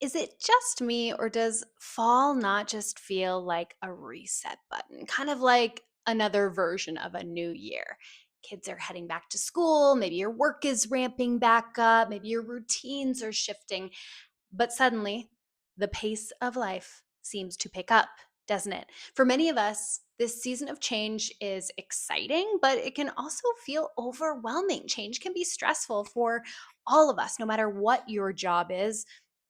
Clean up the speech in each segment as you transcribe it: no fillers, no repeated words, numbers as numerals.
Is it just me, or does fall not just feel like a reset button? Kind of like another version of a new year. Kids are heading back to school, maybe your work is ramping back up, maybe your routines are shifting, but suddenly the pace of life seems to pick up, doesn't it? For many of us, this season of change is exciting, but it can also feel overwhelming. Change can be stressful for all of us, no matter what your job is,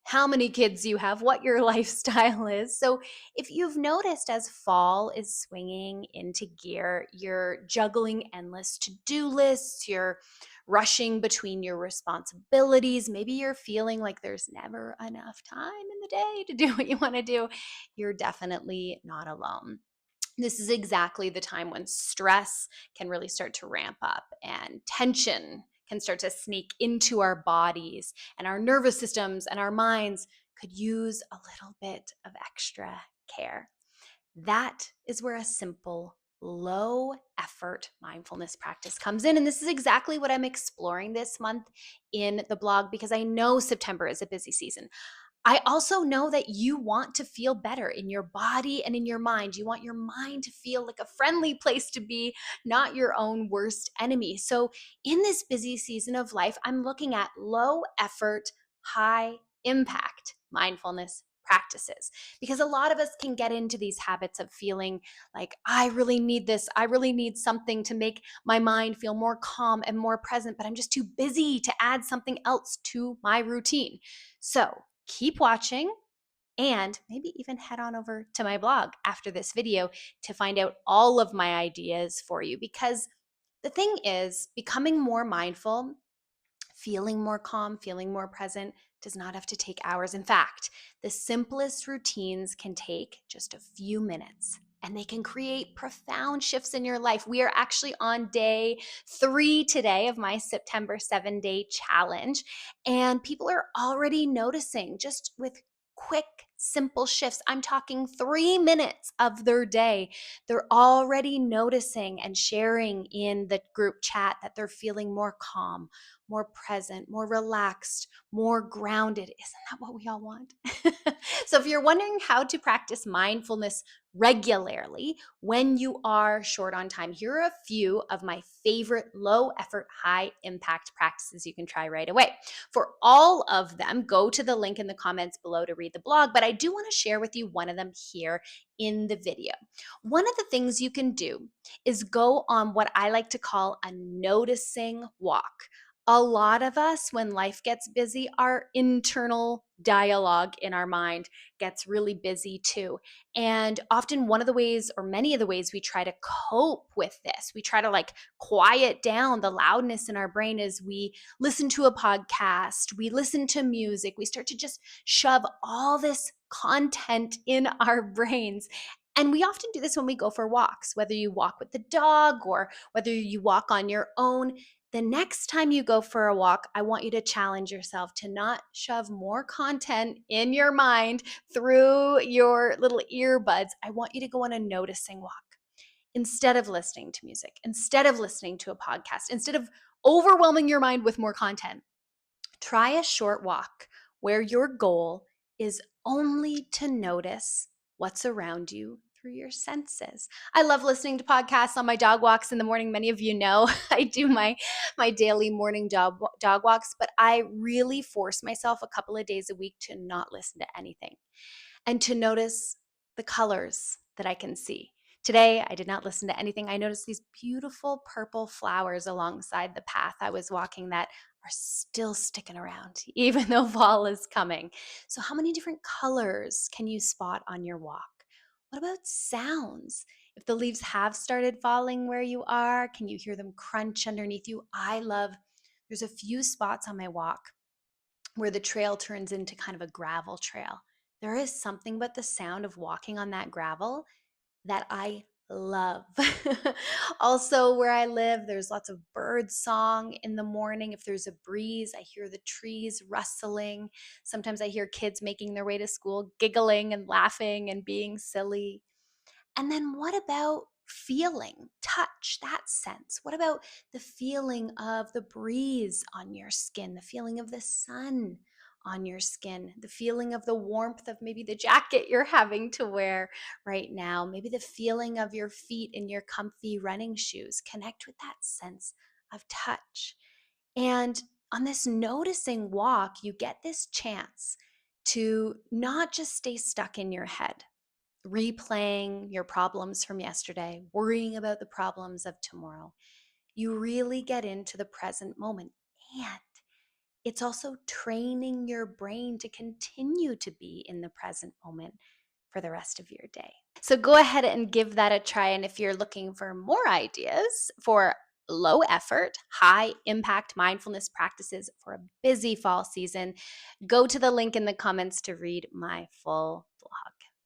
how many kids you have, what your lifestyle is. So, if you've noticed as fall is swinging into gear, you're juggling endless to do lists, you're rushing between your responsibilities, maybe you're feeling like there's never enough time in the day to do what you want to do, you're definitely not alone. This is exactly the time when stress can really start to ramp up and tension can start to sneak into our bodies, and our nervous systems and our minds could use a little bit of extra care. That is where a simple, low effort mindfulness practice comes in. And this is exactly what I'm exploring this month in the blog, because I know September is a busy season. I also know that you want to feel better in your body and in your mind. You want your mind to feel like a friendly place to be, not your own worst enemy. So, in this busy season of life, I'm looking at low effort, high impact mindfulness practices, because a lot of us can get into these habits of feeling like, I really need this. I really need something to make my mind feel more calm and more present, but I'm just too busy to add something else to my routine. So, keep watching and maybe even head on over to my blog after this video to find out all of my ideas for you. Because the thing is, becoming more mindful, feeling more calm, feeling more present does not have to take hours. In fact, the simplest routines can take just a few minutes and they can create profound shifts in your life. We are actually on day 3 today of my September 7-day challenge, and people are already noticing just with quick, simple shifts. I'm talking 3 minutes of their day. They're already noticing and sharing in the group chat that they're feeling more calm, more present, more relaxed, more grounded. Isn't that what we all want? So, if you're wondering how to practice mindfulness regularly when you are short on time, here are a few of my favorite low effort, high impact practices you can try right away. For all of them, go to the link in the comments below to read the blog, but I do want to share with you one of them here in the video. One of the things you can do is go on what I like to call a noticing walk. A lot of us, when life gets busy, our internal dialogue in our mind gets really busy too. And often, one of the ways, or many of the ways, we try to cope with this, we try to like quiet down the loudness in our brain, is we listen to a podcast, we listen to music, we start to just shove all this content in our brains. And we often do this when we go for walks, whether you walk with the dog or whether you walk on your own. The next time you go for a walk, I want you to challenge yourself to not shove more content in your mind through your little earbuds. I want you to go on a noticing walk instead of listening to music, instead of listening to a podcast, instead of overwhelming your mind with more content. Try a short walk where your goal is only to notice what's around you through your senses. I love listening to podcasts on my dog walks in the morning. Many of you know I do my daily morning dog walks, but I really force myself a couple of days a week to not listen to anything and to notice the colors that I can see. Today, I did not listen to anything. I noticed these beautiful purple flowers alongside the path I was walking that are still sticking around, even though fall is coming. So, how many different colors can you spot on your walk? What about sounds? If the leaves have started falling where you are, can you hear them crunch underneath you? There's a few spots on my walk where the trail turns into kind of a gravel trail. There is something but the sound of walking on that gravel that I love. Also, where I live, there's lots of bird song in the morning. If there's a breeze, I hear the trees rustling. Sometimes I hear kids making their way to school, giggling and laughing and being silly. And then what about feeling, touch, that sense? What about the feeling of the breeze on your skin, the feeling of the sun on your skin, the feeling of the warmth of maybe the jacket you're having to wear right now, maybe the feeling of your feet in your comfy running shoes. Connect with that sense of touch. And on this noticing walk, you get this chance to not just stay stuck in your head, replaying your problems from yesterday, worrying about the problems of tomorrow. You really get into the present moment. And it's also training your brain to continue to be in the present moment for the rest of your day. So go ahead and give that a try. And if you're looking for more ideas for low effort, high impact mindfulness practices for a busy fall season, go to the link in the comments to read my full blog.